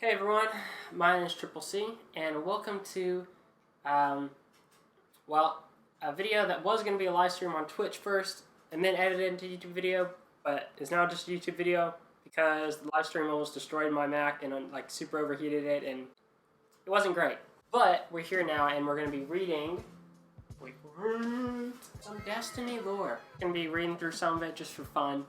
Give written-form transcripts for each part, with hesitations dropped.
Hey everyone, my name is Triple C, and welcome to, a video that was going to be a live stream on Twitch first, and then edited into YouTube video, but is now just a YouTube video because the live stream almost destroyed my Mac and super overheated it, and it wasn't great. But we're here now, and we're going to be reading, some Destiny lore. I'm going to be reading through some of it just for fun.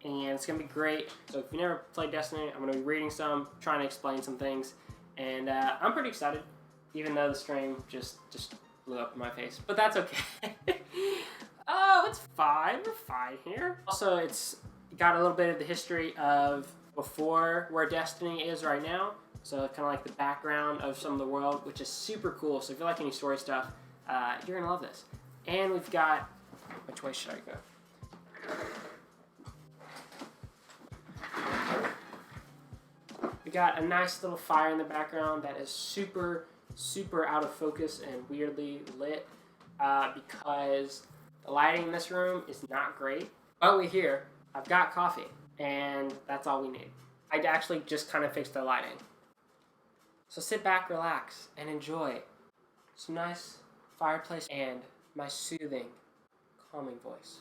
And it's going to be great. So if you never played Destiny, I'm going to be reading some, trying to explain some things. And I'm pretty excited, even though the stream just blew up in my face. But that's okay. Oh, it's fine. We're fine here. Also, it's got a little bit of the history of before where Destiny is right now. So kind of like the background of some of the world, which is super cool. So if you like any story stuff, you're going to love this. And we've got... Which way should I go? We got a nice little fire in the background that is super out of focus and weirdly lit because the lighting in this room is not great. But we're here. I've got coffee, and that's all we need. I actually just kind of fixed the lighting. So sit back, relax, and enjoy some nice fireplace and my soothing, calming voice.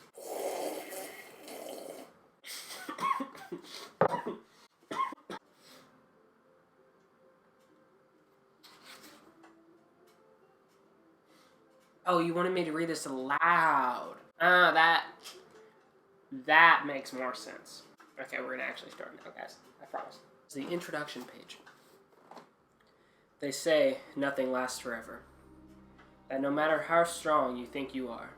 Oh, you wanted me to read this aloud. That makes more sense. Okay, we're gonna actually start now, guys. I promise. It's the introduction page. They say nothing lasts forever. That no matter how strong you think you are,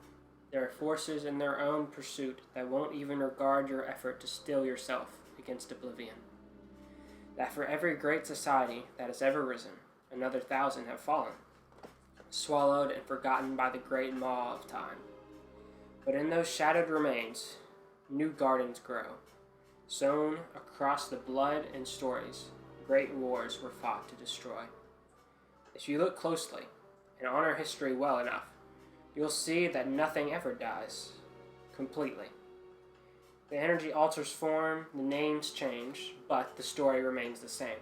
there are forces in their own pursuit that won't even regard your effort to steel yourself against oblivion. That for every great society that has ever risen, another 1,000 have fallen, swallowed and forgotten by the great maw of time. But in those shattered remains, new gardens grow. Sown across the blood and stories, great wars were fought to destroy. If you look closely and honor history well enough, you'll see that nothing ever dies completely. The energy alters form, the names change, but the story remains the same.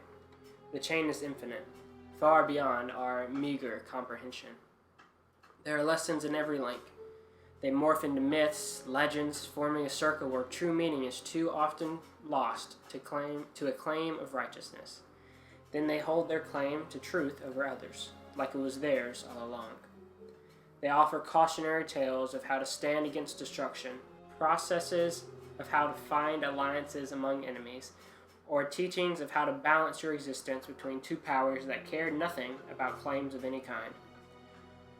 The chain is infinite, far beyond our meager comprehension. There are lessons in every link. They morph into myths, legends, forming a circle where true meaning is too often lost to a claim of righteousness. Then they hold their claim to truth over others, like it was theirs all along. They offer cautionary tales of how to stand against destruction, processes of how to find alliances among enemies, or teachings of how to balance your existence between two powers that cared nothing about claims of any kind.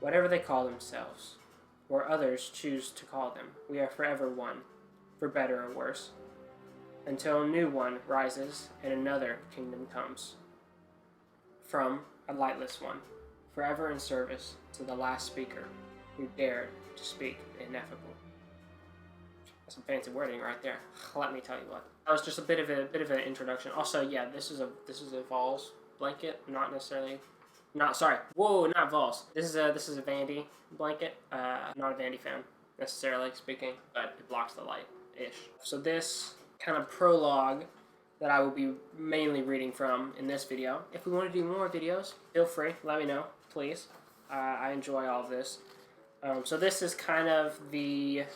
Whatever they call themselves, or others choose to call them, we are forever one, for better or worse, until a new one rises and another kingdom comes. From a lightless one, forever in service to the last speaker who dared to speak the ineffable. That's some fancy wording right there. Let me tell you what. That was just a bit of an introduction. Also, yeah, this is a Vols blanket, not necessarily. Not Vols. This is a Vandy blanket. Not a Vandy fan necessarily speaking, but it blocks the light-ish. So this kind of prologue that I will be mainly reading from in this video. If we want to do more videos, feel free. Let me know, please. I enjoy all of this. So this is kind of the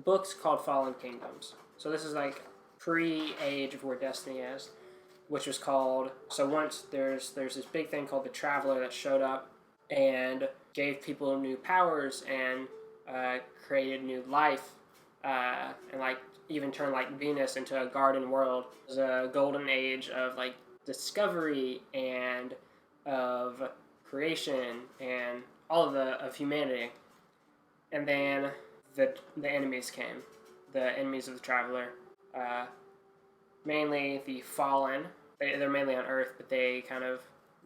book's called Fallen Kingdoms. So this is like pre-age of where Destiny is, which was called, so once there's this big thing called the Traveler that showed up and gave people new powers and created new life and like even turned like Venus into a garden world. It was a golden age of like discovery and of creation and all of humanity. And then the enemies came. The enemies of the Traveler, mainly the Fallen. They're mainly on Earth, but they kind of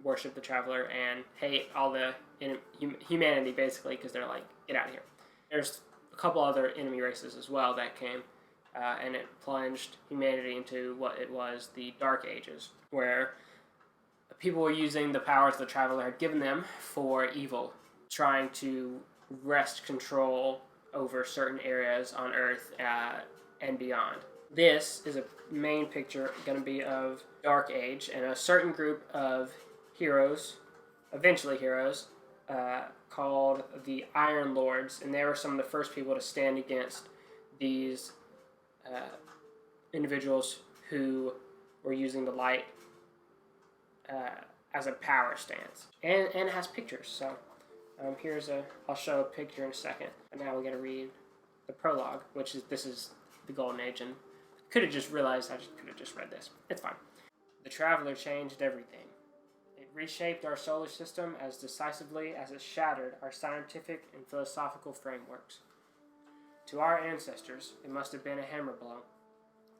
worship the Traveler and hate all the humanity, basically, because they're like, get out of here. There's a couple other enemy races as well that came, and it plunged humanity into what it was the Dark Ages, where people were using the powers the Traveler had given them for evil, trying to wrest control over certain areas on Earth and beyond. This is a main picture going to be of Dark Age, and a certain group of heroes, eventually heroes, called the Iron Lords, and they were some of the first people to stand against these individuals who were using the light as a power stance. And it has pictures, so I'll show a picture in a second. And now we're going to read the prologue, this is the Golden Age, and could have just realized I could have just read this. It's fine. The Traveler changed everything. It reshaped our solar system as decisively as it shattered our scientific and philosophical frameworks. To our ancestors, it must have been a hammer blow,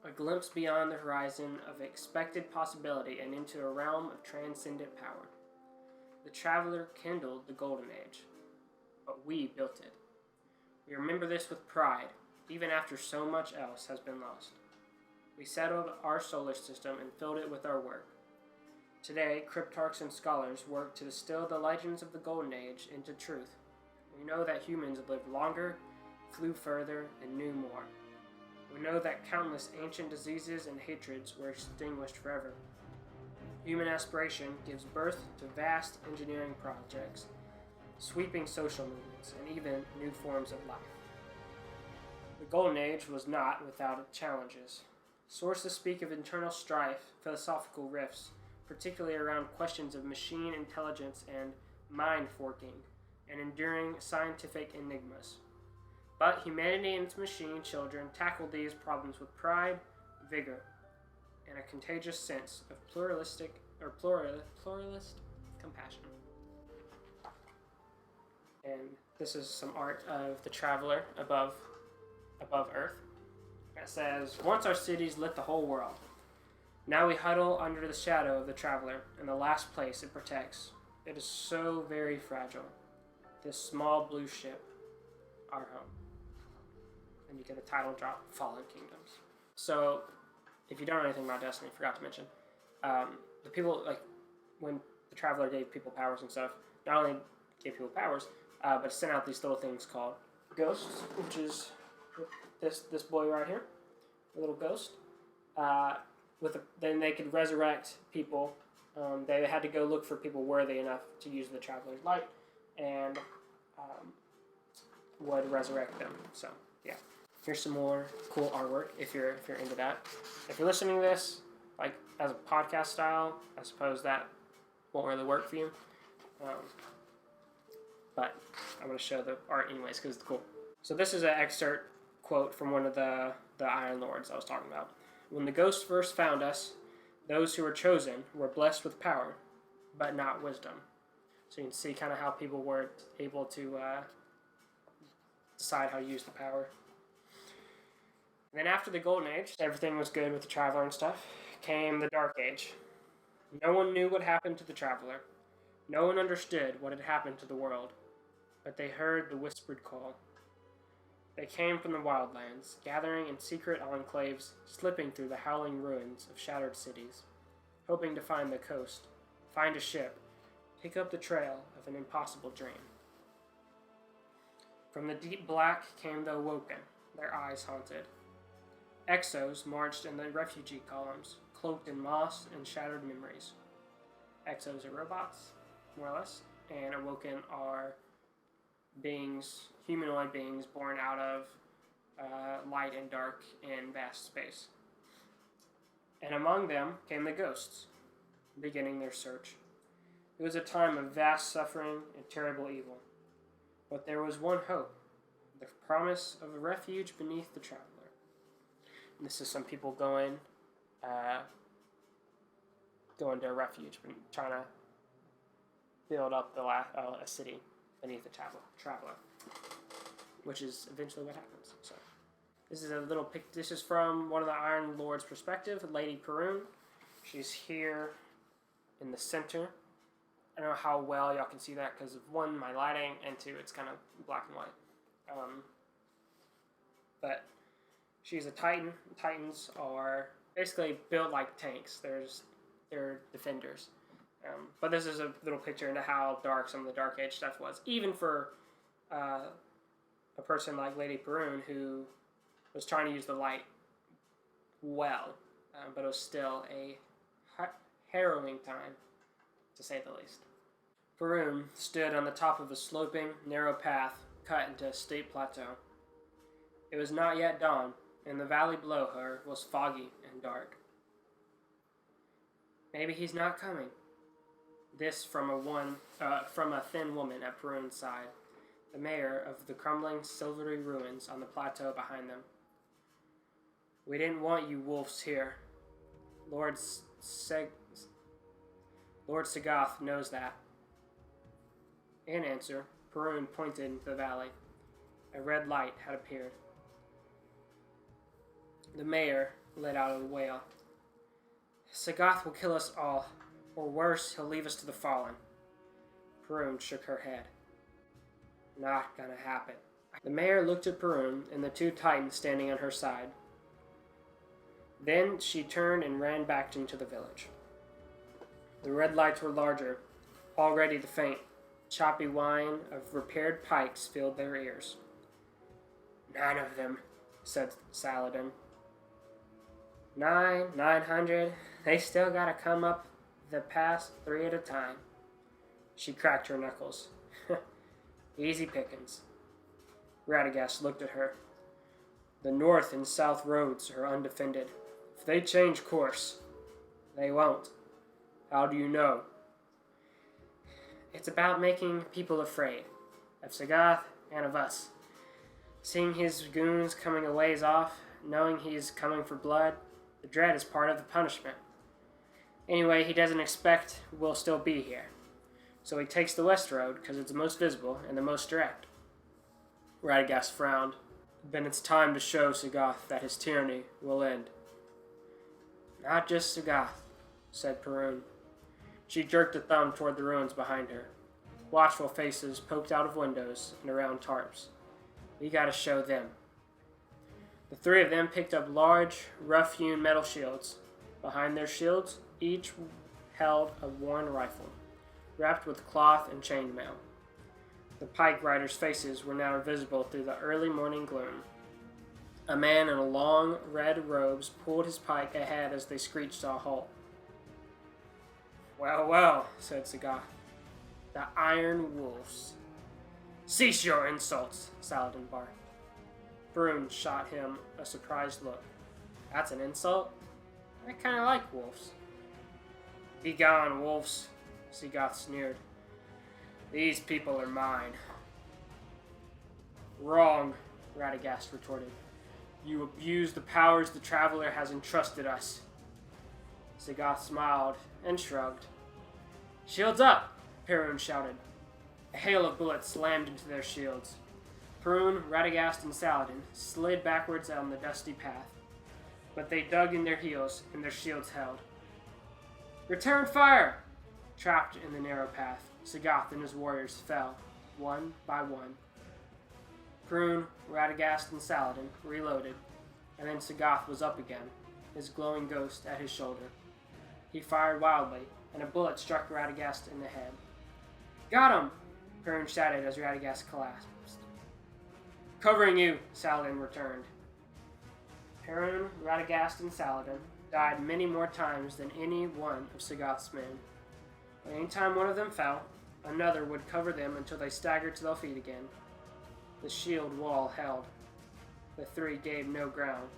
a glimpse beyond the horizon of expected possibility and into a realm of transcendent power. The Traveler kindled the Golden Age, but we built it. We remember this with pride, even after so much else has been lost. We settled our solar system and filled it with our work. Today, cryptarchs and scholars work to distill the legends of the Golden Age into truth. We know that humans lived longer, flew further, and knew more. We know that countless ancient diseases and hatreds were extinguished forever. Human aspiration gives birth to vast engineering projects, sweeping social movements, and even new forms of life. The Golden Age was not without its challenges. Sources speak of internal strife, philosophical rifts, particularly around questions of machine intelligence and mind forking, and enduring scientific enigmas. But humanity and its machine children tackled these problems with pride, vigor, and a contagious sense of pluralist compassion. And this is some art of the Traveler above Earth. It says, "Once our cities lit the whole world. Now we huddle under the shadow of the Traveler in the last place it protects. It is so very fragile. This small blue ship, our home." And you get a title drop, Fallen Kingdoms. So, if you don't know anything about Destiny, I forgot to mention, the people, like, when the Traveler gave people powers and stuff, not only gave people powers, but it sent out these little things called ghosts, which is this boy right here, a little ghost. Then they could resurrect people. They had to go look for people worthy enough to use the Traveler's light, and would resurrect them. So yeah, here's some more cool artwork if you're into that. If you're listening to this like as a podcast style, I suppose that won't really work for you. But I'm going to show the art anyways because it's cool. So this is an excerpt quote from one of the Iron Lords I was talking about. "When the ghosts first found us, those who were chosen were blessed with power, but not wisdom." So you can see kind of how people were able to decide how to use the power. And then after the Golden Age, everything was good with the Traveler and stuff, came the Dark Age. No one knew what happened to the Traveler. No one understood what had happened to the world, but they heard the whispered call. They came from the wildlands, gathering in secret enclaves, slipping through the howling ruins of shattered cities, hoping to find the coast, find a ship, pick up the trail of an impossible dream. From the deep black came the awoken, their eyes haunted. Exos marched in the refugee columns, cloaked in moss and shattered memories. Exos are robots, more or less, and awoken are beings, humanoid beings born out of light and dark in vast space. And among them came the ghosts, beginning their search. It was a time of vast suffering and terrible evil. But there was one hope, the promise of a refuge beneath the Traveler. And this is some people going to a refuge, trying to build up a city beneath the Traveler, which is eventually what happens. So this is a little pic. This is from one of the Iron Lord's perspective, Lady Peru. She's here in the center. I don't know how well y'all can see that because of one, my lighting, and two, it's kind of black and white. But she's a Titan. Titans are basically built like tanks. They're defenders. But this is a little picture into how dark some of the Dark Age stuff was, even for a person like Lady Perun who was trying to use the light well, but it was still a harrowing time, to say the least. Perun stood on the top of a sloping, narrow path cut into a steep plateau. It was not yet dawn, and the valley below her was foggy and dark. Maybe he's not coming. This from a thin woman at Perun's side, the mayor of the crumbling silvery ruins on the plateau behind them. We didn't want you wolves here. Lord Sagoth knows that. In answer, Perun pointed into the valley. A red light had appeared. The mayor let out a wail. Sagoth will kill us all, or worse, he'll leave us to the fallen. Perun shook her head. Not gonna happen. The mayor looked at Perun and the two titans standing on her side. Then she turned and ran back into the village. The red lights were larger, already the faint, choppy whine of repaired pikes filled their ears. 9 of them, said Saladin. 900, they still gotta come up the pass 3 at a time. She cracked her knuckles. Easy pickings. Radagast looked at her. The north and south roads are undefended. If they change course, they won't. How do you know? It's about making people afraid. Of Sagoth and of us. Seeing his goons coming a ways off, knowing he's coming for blood, the dread is part of the punishment. Anyway, he doesn't expect we'll still be here. So he takes the west road because it's the most visible and the most direct. Radagast frowned. Then it's time to show Sagoth that his tyranny will end. Not just Sagoth, said Perun. She jerked a thumb toward the ruins behind her. Watchful faces poked out of windows and around tarps. We gotta show them. The 3 of them picked up large, rough-hewn metal shields. Behind their shields, each held a worn rifle, wrapped with cloth and chainmail. The pike riders' faces were now visible through the early morning gloom. A man in long, red robes pulled his pike ahead as they screeched to a halt. Well, well, said Sagoth. The Iron Wolves. Cease your insults, Saladin barked. Perun shot him a surprised look. That's an insult? I kinda like wolves. Be gone, wolves, Sagoth sneered. These people are mine. Wrong, Radagast retorted. You abuse the powers the Traveler has entrusted us. Sagoth smiled and shrugged. Shields up, Perun shouted. A hail of bullets slammed into their shields. Perun, Radagast, and Saladin slid backwards on the dusty path, but they dug in their heels and their shields held. Return fire! Trapped in the narrow path, Sagoth and his warriors fell, one by one. Perun, Radagast, and Saladin reloaded, and then Sagoth was up again, his glowing ghost at his shoulder. He fired wildly, and a bullet struck Radagast in the head. Got him! Perun shouted as Radagast collapsed. Covering you, Saladin returned. Perun, Radagast, and Saladin died many more times than any one of Sagoth's men. But any time one of them fell, another would cover them until they staggered to their feet again. The shield wall held. The 3 gave no ground.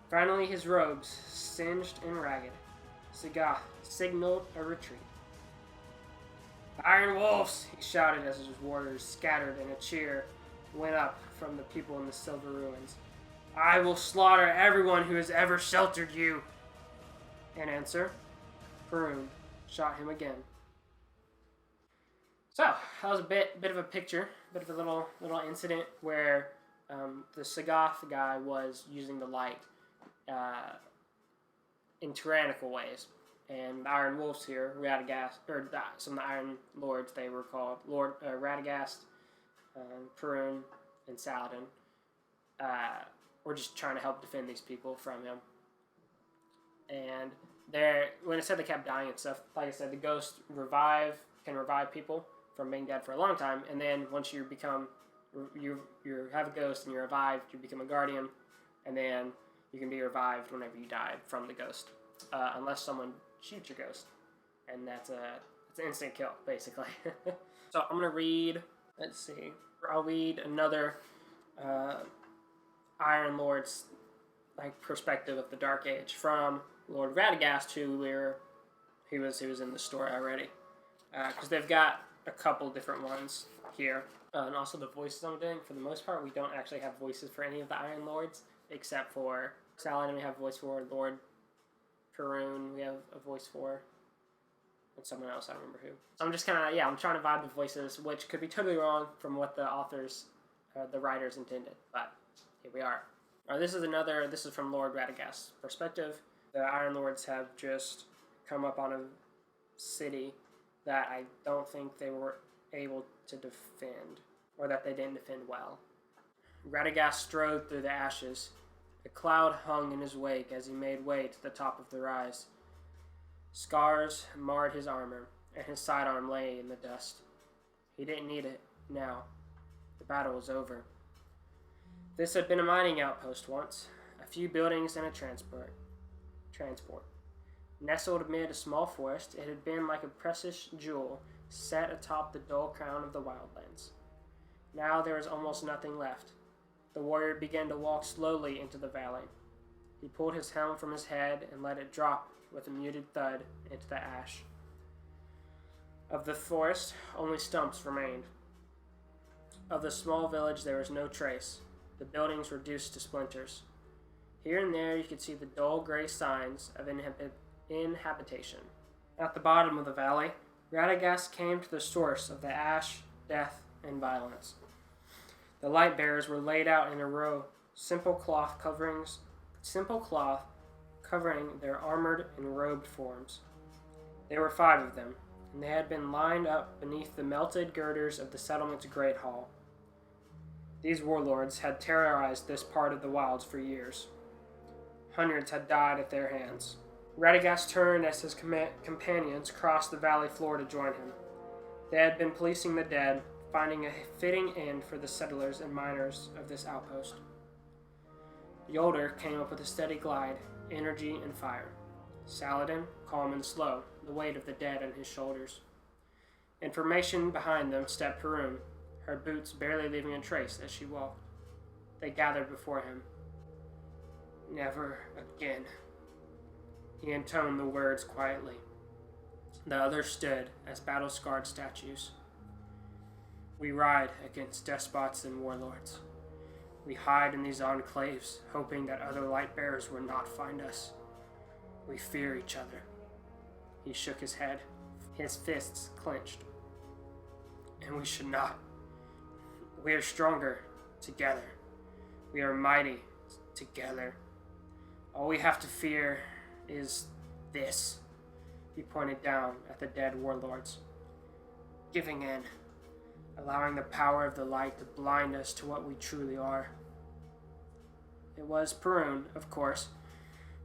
Finally, his robes, singed and ragged, Sagoth signaled a retreat. Iron Wolves, he shouted as his warriors scattered and a cheer went up from the people in the silver ruins. I will slaughter everyone who has ever sheltered you. In answer, Perun shot him again. So, that was a bit of a picture, bit of a little incident where the Sagoth guy was using the light in tyrannical ways. And the Iron Wolves here, Radagast, or some of the Iron Lords, they were called Radagast, Perun, and Saladin, were just trying to help defend these people from him. And when I said they kept dying and stuff, like I said, the ghost can revive people from being dead for a long time, and then once you have a ghost and you're revived, you become a guardian, and then you can be revived whenever you die from the ghost. unless someone shoots your ghost, and it's an instant kill, basically. So I'm gonna read. Let's see. I'll read another Iron Lord's perspective of the Dark Age from Lord Radagast, he was in the story already, because they've got a couple different ones here, and also the voices I'm doing. For the most part, we don't actually have voices for any of the Iron Lords, except for Saladin. We have a voice for Lord Perun. We have a voice for, and someone else, I don't remember who. So I'm just kind of, I'm trying to vibe the voices, which could be totally wrong from what the authors, the writers intended, but here we are. This is from Lord Radagast's perspective. The Iron Lords have just come up on a city that I don't think they were able to defend, or that they didn't defend well. Radagast strode through the ashes. A cloud hung in his wake as he made way to the top of the rise. Scars marred his armor, and his sidearm lay in the dust. He didn't need it now. The battle was over. This had been a mining outpost once, a few buildings and a transport. Nestled amid a small forest, it had been like a precious jewel set atop the dull crown of the wildlands. Now there was almost nothing left. The warrior began to walk slowly into the valley. He pulled his helm from his head and let it drop with a muted thud into the ash. Of the forest, only stumps remained. Of the small village, there was no trace, the buildings reduced to splinters. Here and there, you could see the dull gray signs of inhabitation. At the bottom of the valley, Radagast came to the source of the ash, death, and violence. The Lightbearers were laid out in a row, simple cloth covering their armored and robed forms. There were 5 of them, and they had been lined up beneath the melted girders of the settlement's great hall. These warlords had terrorized this part of the wilds for years. Hundreds had died at their hands. Radagast turned as his companions crossed the valley floor to join him. They had been policing the dead, finding a fitting end for the settlers and miners of this outpost. Yolder came up with a steady glide, energy and fire. Saladin, calm and slow, the weight of the dead on his shoulders. In formation behind them stepped Perun, her boots barely leaving a trace as she walked. They gathered before him. Never again. He intoned the words quietly. The others stood as battle-scarred statues. We ride against despots and warlords. We hide in these enclaves, hoping that other Lightbearers will not find us. We fear each other. He shook his head, his fists clenched. And we should not. We are stronger together. We are mighty together. All we have to fear is this. He pointed down at the dead warlords. Giving in. Allowing the power of the light to blind us to what we truly are. It was Perun, of course,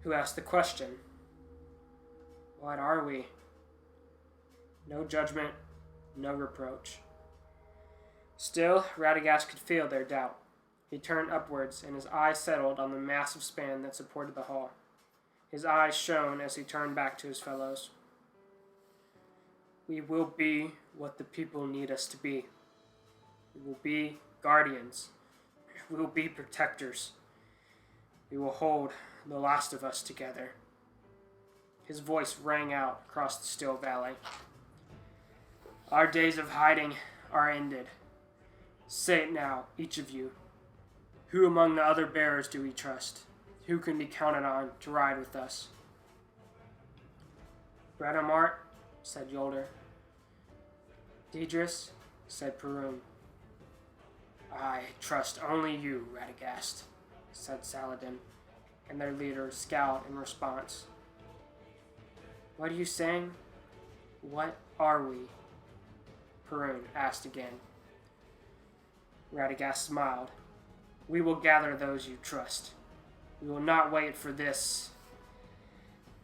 who asked the question. What are we? No judgment, no reproach. Still, Radagast could feel their doubt. He turned upwards, and his eyes settled on the massive span that supported the hall. His eyes shone as he turned back to his fellows. We will be what the people need us to be. We will be guardians. We will be protectors. We will hold the last of us together. His voice rang out across the still valley. Our days of hiding are ended. Say it now, each of you. Who among the other bearers do we trust? Who can be counted on to ride with us? Bradamart, said Yolder. Deidris, said Perun. I trust only you, Radagast, said Saladin, and their leader scowled in response. What are you saying? What are we? Perun asked again. Radagast smiled. We will gather those you trust. We will not wait for this,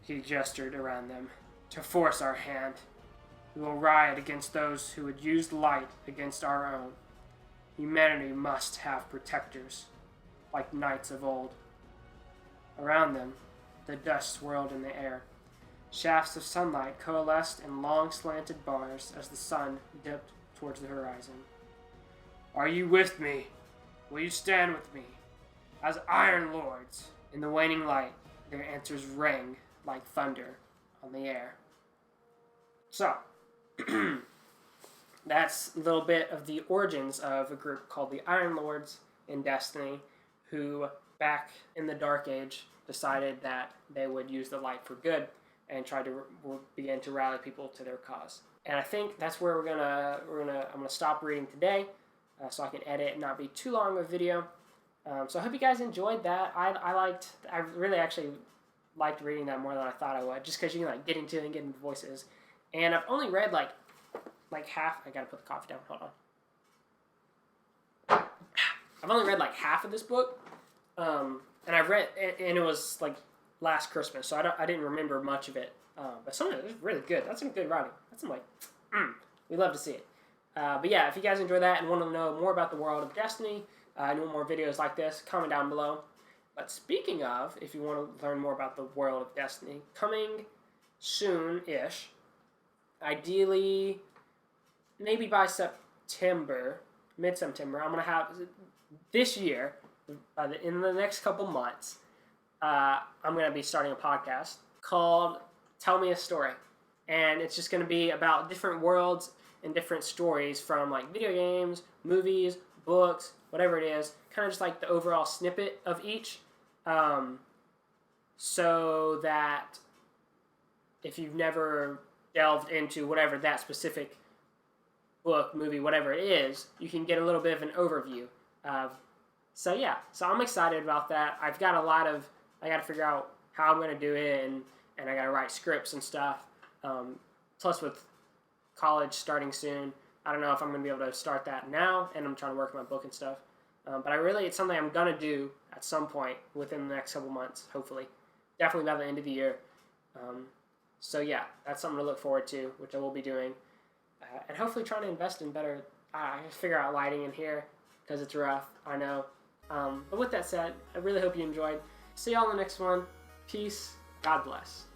he gestured around them, to force our hand. We will riot against those who would use light against our own. Humanity must have protectors, like knights of old. Around them, the dust swirled in the air. Shafts of sunlight coalesced in long slanted bars as the sun dipped towards the horizon. Are you with me? Will you stand with me? As Iron Lords? In the waning light, their answers rang like thunder on the air. So, that's a little bit of the origins of a group called the Iron Lords in Destiny, who, back in the Dark Age, decided that they would use the light for good and try to begin to rally people to their cause. And I think that's where I'm gonna stop reading today, so I can edit and not be too long of a video. So I hope you guys enjoyed that. I really actually liked reading that more than I thought I would, just because you can like get into it and get into voices. And I've only read like half. I gotta put the coffee down. Hold on. I've only read like half of this book, and I've read, and it was like last Christmas, so I didn't remember much of it. But some of it was really good. That's some good writing. That's some we love to see it. But yeah, if you guys enjoy that and want to know more about the world of Destiny, and want more videos like this, comment down below. But speaking of, if you want to learn more about the world of Destiny, coming soon-ish, ideally, maybe by September, mid-September, I'm going to have, this year, in the next couple months, I'm going to be starting a podcast called Tell Me a Story. And it's just going to be about different worlds and different stories from like video games, movies, books, whatever it is, kind of just like the overall snippet of each, so that if you've never delved into whatever that specific book, movie, whatever it is, you can get a little bit of an overview. So yeah, so I'm excited about that. I got to figure out how I'm going to do it, and I got to write scripts and stuff. Plus with college starting soon, I don't know if I'm going to be able to start that now, and I'm trying to work on my book and stuff. But it's something I'm going to do at some point within the next couple months, hopefully. Definitely by the end of the year. So yeah, that's something to look forward to, which I will be doing. And hopefully trying to invest in better, figure out lighting in here, because it's rough, I know. But with that said, I really hope you enjoyed. See y'all in the next one. Peace. God bless.